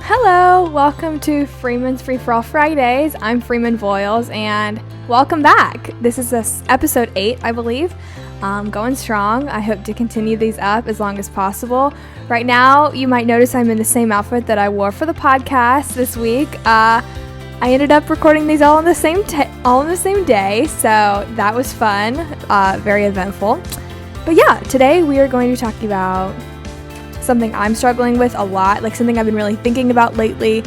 Hello, welcome to Freeman's Free For All Fridays. I'm Freeman Voiles, and welcome back. This is episode 8, I believe. Going strong. I hope to continue these up as long as possible. Right now, you might notice I'm in the same outfit that I wore for the podcast this week. I ended up recording these all on the same day, so that was fun. Very eventful. But yeah, today we are going to be talking about something I'm struggling with a lot, like something I've been really thinking about lately.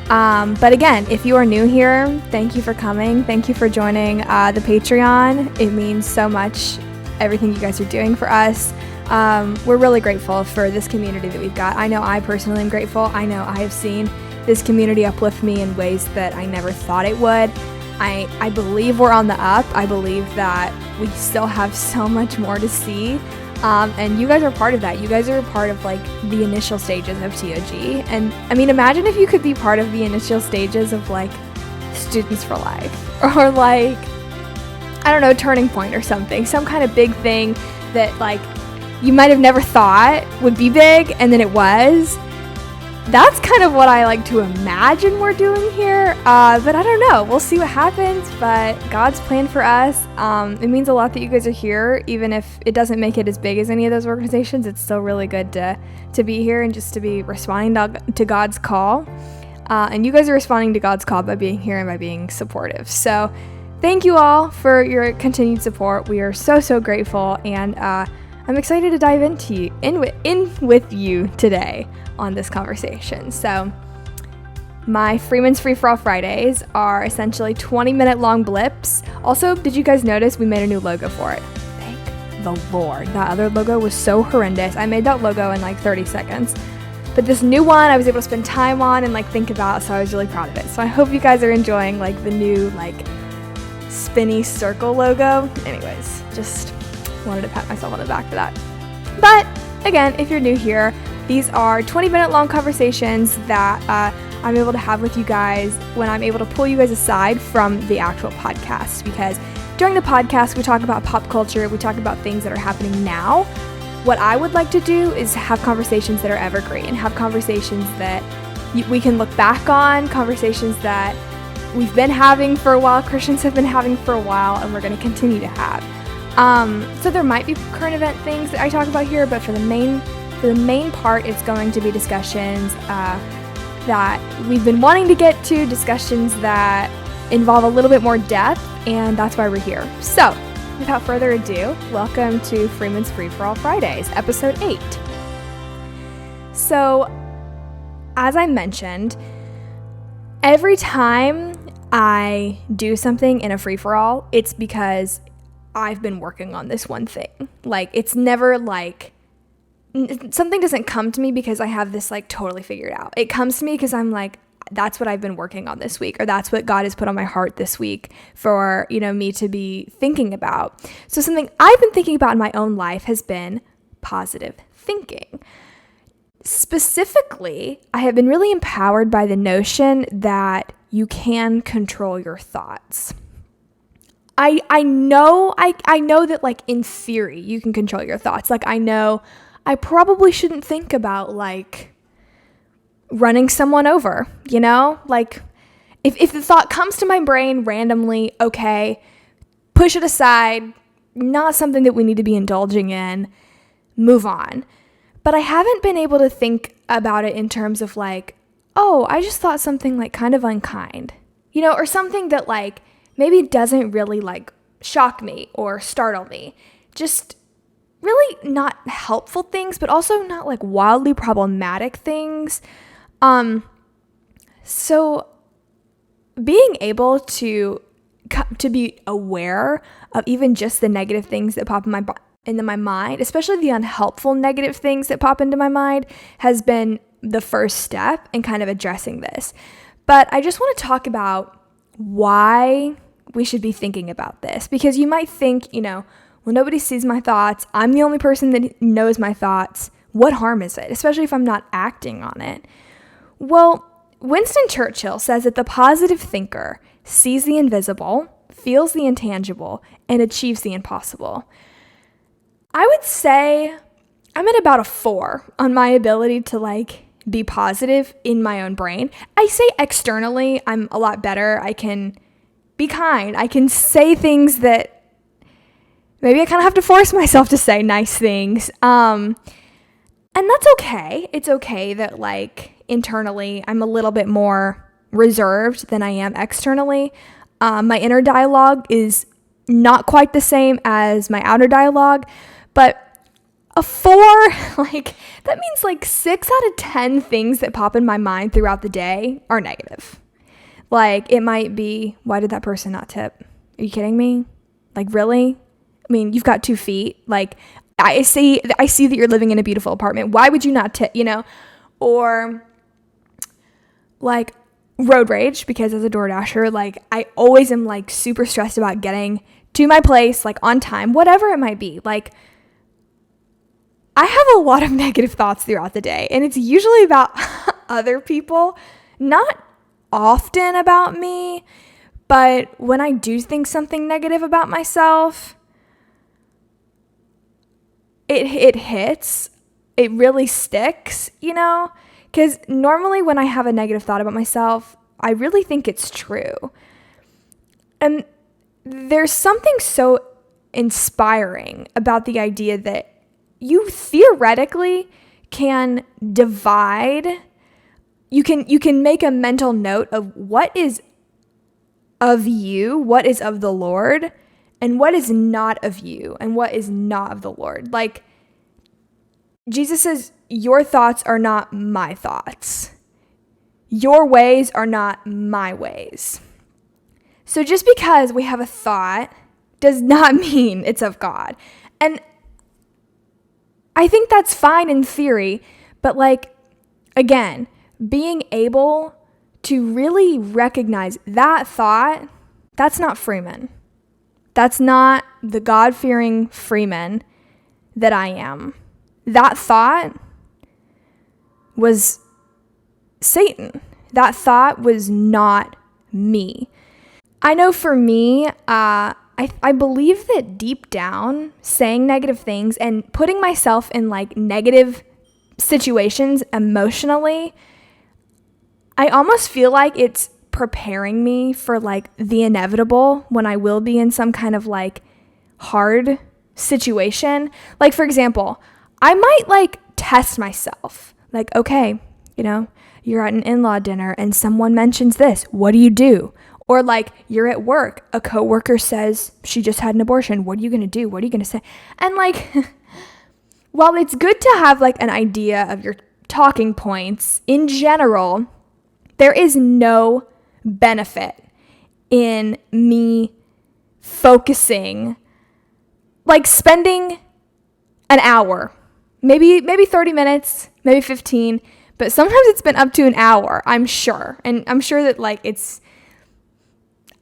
But again, if you are new here, thank you for coming. Thank you for joining the Patreon. It means so much, everything you guys are doing for us. We're really grateful for this community that we've got. I know I personally am grateful. I know I have seen this community uplift me in ways that I never thought it would. I believe we're on the up. I believe that we still have so much more to see. And you guys are part of that. You guys are a part of like the initial stages of TOG. And I mean, imagine if you could be part of the initial stages of like Students for Life or like, I don't know, Turning Point or something. Some kind of big thing that like you might have never thought would be big and then it was. That's kind of what I like to imagine we're doing here, but I don't know. We'll see what happens, but God's plan for us, it means a lot that you guys are here, even if it doesn't make it as big as any of those organizations. It's still really good to be here and just to be responding to God's call, and you guys are responding to God's call by being here and by being supportive. So thank you all for your continued support. We are so grateful, and I'm excited to dive in with you today on this conversation. So my Freeman's Free For All Fridays are essentially 20-minute long blips. Also, did you guys notice we made a new logo for it? Thank the Lord. That other logo was so horrendous. I made that logo in like 30 seconds. But this new one I was able to spend time on and like think about, so I was really proud of it. So I hope you guys are enjoying like the new like spinny circle logo. Anyways, just wanted to pat myself on the back for that. But again, if you're new here, these are 20-minute long conversations that I'm able to have with you guys when I'm able to pull you guys aside from the actual podcast. Because during the podcast, we talk about pop culture, we talk about things that are happening now. What I would like to do is have conversations that are evergreen, have conversations that we can look back on, conversations that we've been having for a while, Christians have been having for a while, and we're going to continue to have. So there might be current event things that I talk about here, but for the main part, it's going to be discussions that we've been wanting to get to, discussions that involve a little bit more depth, and that's why we're here. So, without further ado, welcome to Freeman's Free For All Fridays, episode 8. So, as I mentioned, every time I do something in a free-for-all, it's because I've been working on this one thing. Like, it's never like, something doesn't come to me because I have this like totally figured out. It comes to me because I'm like, that's what I've been working on this week, or that's what God has put on my heart this week for, me to be thinking about. So something I've been thinking about in my own life has been positive thinking. Specifically, I have been really empowered by the notion that you can control your thoughts. I know that like in theory you can control your thoughts. Like I know I probably shouldn't think about like running someone over, like if the thought comes to my brain randomly, okay, push it aside, not something that we need to be indulging in, move on. But I haven't been able to think about it in terms of like, oh, I just thought something like kind of unkind, or something that like maybe doesn't really like shock me or startle me. Just really not helpful things, but also not like wildly problematic things. So being able to be aware of even just the negative things that pop into my mind, especially the unhelpful negative things that pop into my mind, has been the first step in kind of addressing this. But I just want to talk about why we should be thinking about this, because you might think, well, nobody sees my thoughts. I'm the only person that knows my thoughts. What harm is it, especially if I'm not acting on it? Well, Winston Churchill says that the positive thinker sees the invisible, feels the intangible, and achieves the impossible. I would say I'm at about a 4 on my ability to like be positive in my own brain. I say externally, I'm a lot better. I can be kind. I can say things that maybe I kind of have to force myself to say nice things. And that's okay. It's okay that like internally I'm a little bit more reserved than I am externally. My inner dialogue is not quite the same as my outer dialogue, but a 4, like that means like 6 out of 10 things that pop in my mind throughout the day are negative. Like it might be, why did that person not tip? Are you kidding me? Like really? I mean, you've got 2 feet. Like I see that you're living in a beautiful apartment. Why would you not tip, Or like road rage, because as a DoorDasher, like I always am like super stressed about getting to my place, like on time, whatever it might be. Like I have a lot of negative thoughts throughout the day, and it's usually about other people, not often about me, but when I do think something negative about myself, it hits, it really sticks, because normally when I have a negative thought about myself, I really think it's true. And there's something so inspiring about the idea that you theoretically can divide, you can make a mental note of what is of you, what is of the Lord, and what is not of you, and what is not of the Lord. Like Jesus says, your thoughts are not my thoughts. Your ways are not my ways. So just because we have a thought does not mean it's of God. And I think that's fine in theory, but like, again, being able to really recognize that thought, that's not Freeman. That's not the God-fearing Freeman that I am. That thought was Satan. That thought was not me. I know for me, I believe that deep down, saying negative things and putting myself in like negative situations emotionally, I almost feel like it's preparing me for like the inevitable when I will be in some kind of like hard situation. Like for example, I might like test myself. Like, okay, you're at an in-law dinner and someone mentions this. What do you do? Or like you're at work, a coworker says she just had an abortion. What are you going to do? What are you going to say? And like, while it's good to have like an idea of your talking points, in general, there is no benefit in me focusing, like spending an hour, maybe 30 minutes, maybe 15, but sometimes it's been up to an hour, I'm sure. And I'm sure that like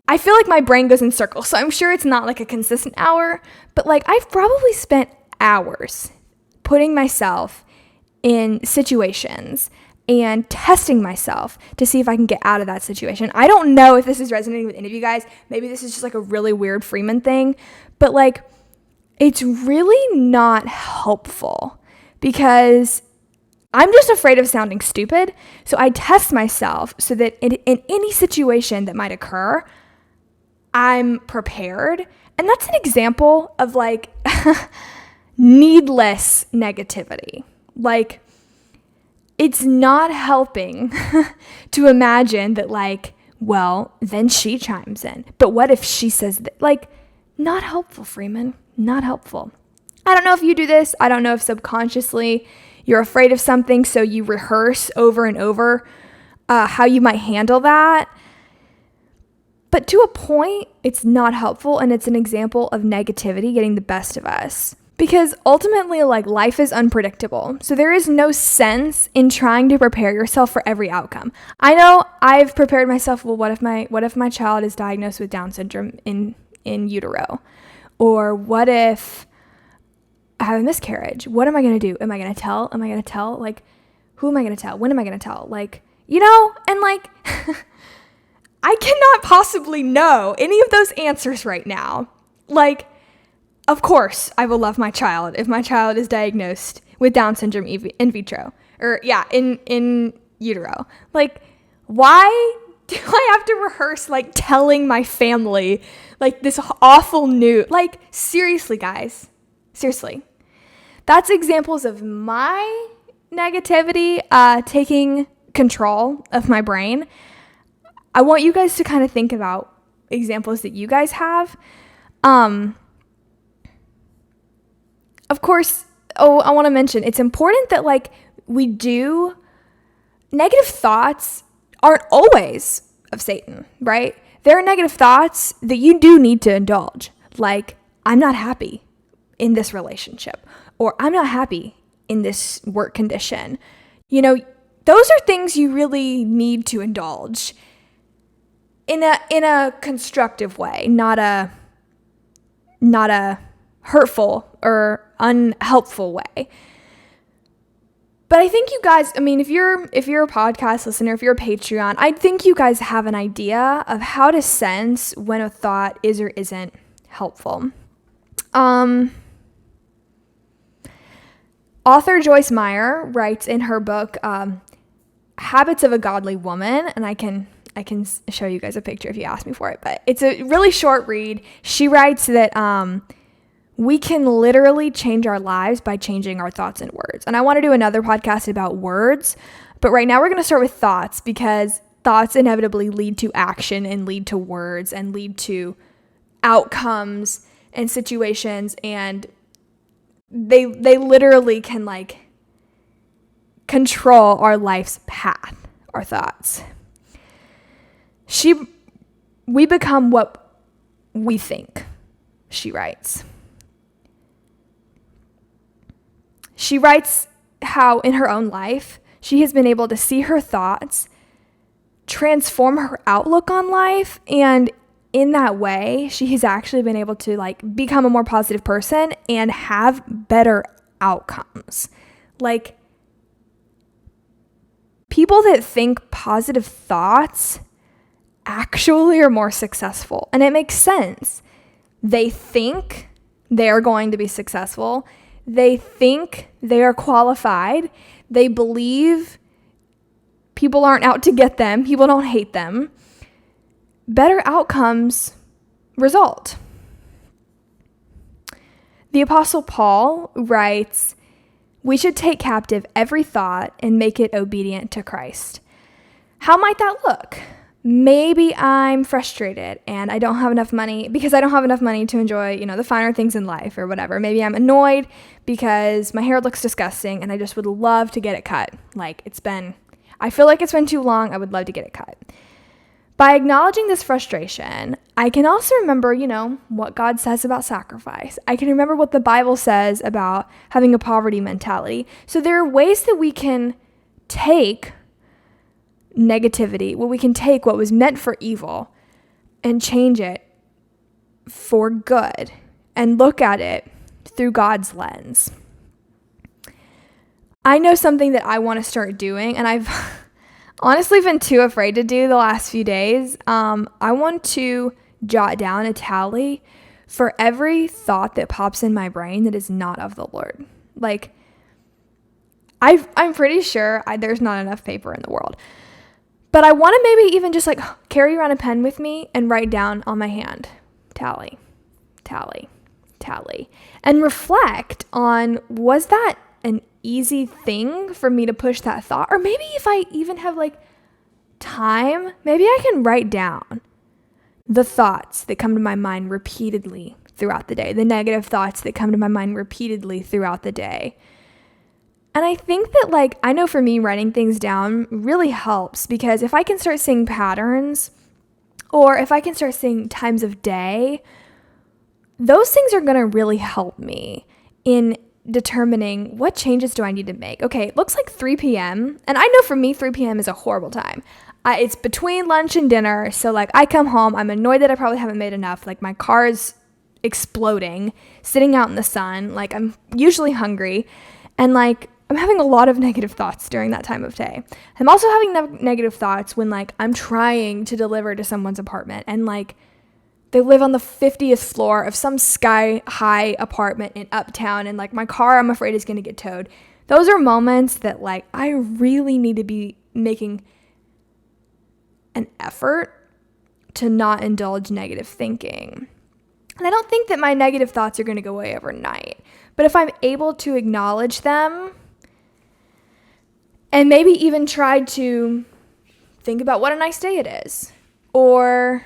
I feel like my brain goes in circles, so I'm sure it's not like a consistent hour, but like I've probably spent hours putting myself in situations and testing myself to see if I can get out of that situation. I don't know if this is resonating with any of you guys. Maybe this is just like a really weird Freeman thing, but like it's really not helpful because I'm just afraid of sounding stupid. So I test myself so that in any situation that might occur, I'm prepared. And that's an example of like needless negativity. Like it's not helping to imagine that like, well, then she chimes in. But what if she says that? Like, not helpful, Freeman. Not helpful. I don't know if you do this. I don't know if subconsciously you're afraid of something, so you rehearse over and over how you might handle that. But to a point, it's not helpful, and it's an example of negativity getting the best of us. Because ultimately, like, life is unpredictable. So there is no sense in trying to prepare yourself for every outcome. I know I've prepared myself, well, what if my child is diagnosed with Down syndrome in utero? Or what if I have a miscarriage? What am I going to do? Am I going to tell? Am I going to tell? Like, who am I going to tell? When am I going to tell? Like, and like, I cannot possibly know any of those answers right now. Like, of course, I will love my child if my child is diagnosed with Down syndrome in vitro, or in utero. Like, why do I have to rehearse like telling my family like this awful news? Like, seriously, guys, seriously. That's examples of my negativity taking control of my brain. I want you guys to kind of think about examples that you guys have. Of course, I want to mention, it's important that like we do, negative thoughts aren't always of Satan, right? There are negative thoughts that you do need to indulge. Like, I'm not happy in this relationship, or I'm not happy in this work condition. You know, those are things you really need to indulge in a constructive way, not a hurtful or unhelpful way. But I think you guys, I mean, if you're a podcast listener, if you're a Patreon, I think you guys have an idea of how to sense when a thought is or isn't helpful. Author Joyce Meyer writes in her book, Habits of a Godly Woman, and I can show you guys a picture if you ask me for it, but it's a really short read. She writes that we can literally change our lives by changing our thoughts and words. And I want to do another podcast about words, but right now we're going to start with thoughts, because thoughts inevitably lead to action and lead to words and lead to outcomes and situations, and they literally can like control our life's path, our thoughts. We become what we think, she writes. She writes how in her own life, she has been able to see her thoughts transform her outlook on life, and in that way, she has actually been able to like become a more positive person and have better outcomes. Like, people that think positive thoughts actually are more successful. And it makes sense. They think they are going to be successful. They think they are qualified. They believe people aren't out to get them. People don't hate them. Better outcomes result. The Apostle Paul writes, we should take captive every thought and make it obedient to Christ. How might that look? Maybe I'm frustrated and I don't have enough money because I don't have enough money to enjoy, the finer things in life or whatever. Maybe I'm annoyed because my hair looks disgusting and I just would love to get it cut. I feel like it's been too long. I would love to get it cut. By acknowledging this frustration, I can also remember, what God says about sacrifice. I can remember what the Bible says about having a poverty mentality. So there are ways that we can take negativity, we can take what was meant for evil and change it for good and look at it through God's lens. I know something that I want to start doing, and I've honestly been too afraid to do the last few days. I want to jot down a tally for every thought that pops in my brain that is not of the Lord. I'm pretty sure there's not enough paper in the world. But I want to maybe even just carry around a pen with me and write down on my hand, tally, tally, tally, and reflect on, was that an easy thing for me to push that thought? Or maybe if I even have time, maybe I can write down the thoughts that come to my mind repeatedly throughout the day, the negative thoughts that come to my mind repeatedly throughout the day. And I think that I know for me, writing things down really helps, because if I can start seeing patterns, or if I can start seeing times of day, those things are going to really help me in determining what changes do I need to make. Okay, it looks like 3 p.m. And I know for me, 3 p.m. is a horrible time. It's between lunch and dinner. So I come home, I'm annoyed that I probably haven't made enough. My car is exploding, sitting out in the sun. I'm usually hungry. And I'm having a lot of negative thoughts during that time of day. I'm also having negative thoughts when I'm trying to deliver to someone's apartment and they live on the 50th floor of some sky high apartment in Uptown, and my car, I'm afraid, is going to get towed. those are moments that like I really need to be making an effort to not indulge negative thinking. And I don't think that my negative thoughts are going to go away overnight. But if I'm able to acknowledge them and maybe even try to think about what a nice day it is, or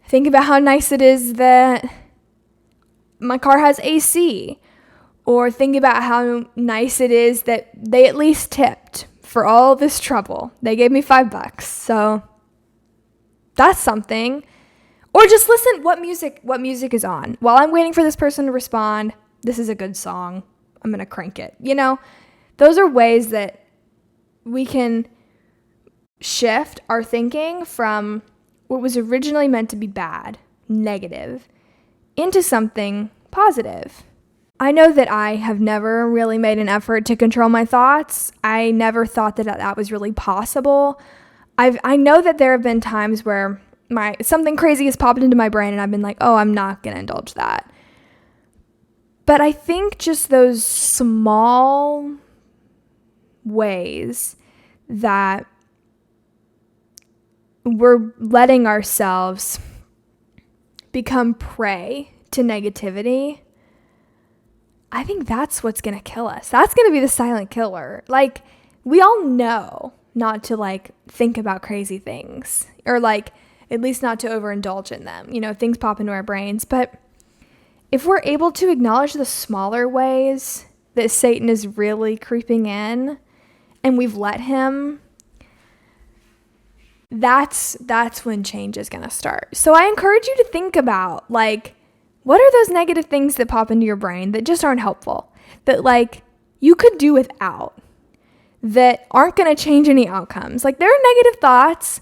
think about how nice it is that my car has AC, or think about how nice it is that they at least tipped for all this trouble. They gave me $5, so that's something. Or just listen what music is on. While I'm waiting for this person to respond, this is a good song. I'm going to crank it. You know, those are ways that we can shift our thinking from what was originally meant to be bad, negative, into something positive. I know that I have never really made an effort to control my thoughts. I never thought that was really possible. I know that there have been times where something crazy has popped into my brain and I've been like, oh, I'm not going to indulge that. But I think just those small ways that we're letting ourselves become prey to negativity, I think that's what's going to kill us. That's going to be the silent killer. Like, we all know not to like think about crazy things, or like at least not to overindulge in them. You know, things pop into our brains. But if we're able to acknowledge the smaller ways that Satan is really creeping in and we've let him, that's when change is going to start. So I encourage you to think about, like, what are those negative things that pop into your brain that just aren't helpful, that like you could do without, that aren't going to change any outcomes? Like, there are negative thoughts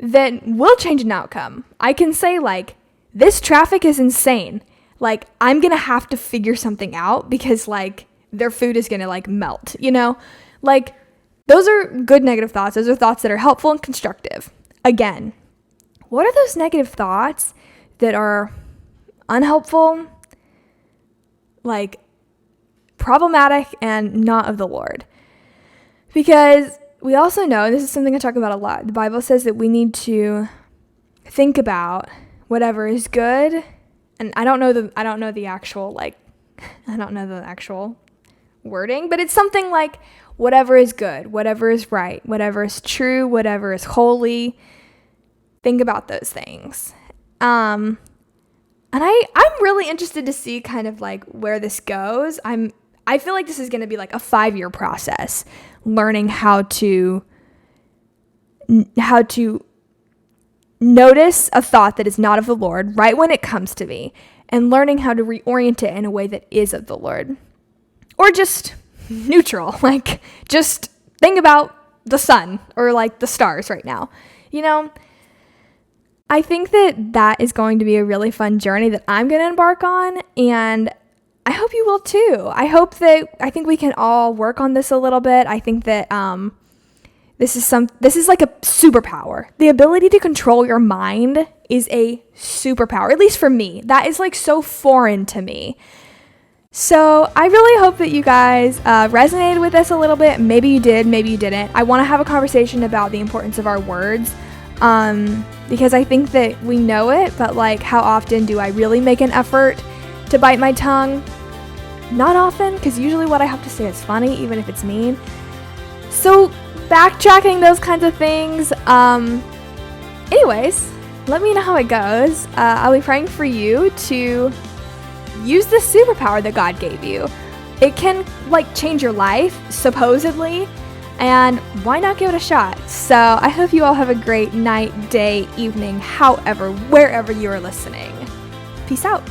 that will change an outcome. I can say, like, this traffic is insane. Like, I'm going to have to figure something out because, like, their food is going to, like, melt, you know? Like, those are good negative thoughts. Those are thoughts that are helpful and constructive. Again, what are those negative thoughts that are unhelpful, like, problematic, and not of the Lord? Because we also know, and this is something I talk about a lot, the Bible says that we need to think about whatever is good. And I don't know the actual wording, but it's something like whatever is good, whatever is right, whatever is true, whatever is holy. Think about those things. And I'm really interested to see kind of like where this goes. I feel like this is going to be like a 5-year process, learning how to notice a thought that is not of the Lord right when it comes to me, and learning how to reorient it in a way that is of the Lord. Or just neutral, like just think about the sun or like the stars right now. You know, I think that is going to be a really fun journey that I'm going to embark on, and I hope you will too. I think we can all work on this a little bit. I think that this is like a superpower. The ability to control your mind is a superpower, at least for me. That is like so foreign to me. So I really hope that you guys resonated with this a little bit. Maybe you did, maybe you didn't. I want to have a conversation about the importance of our words, because I think that we know it, but like, how often do I really make an effort to bite my tongue? Not often, because usually what I have to say is funny, even if it's mean. So backtracking those kinds of things. Anyways, let me know how it goes. I'll be praying for you to use this superpower that God gave you. It can like change your life, supposedly, and why not give it a shot? So I hope you all have a great night, day, evening, however, wherever you are listening. Peace out.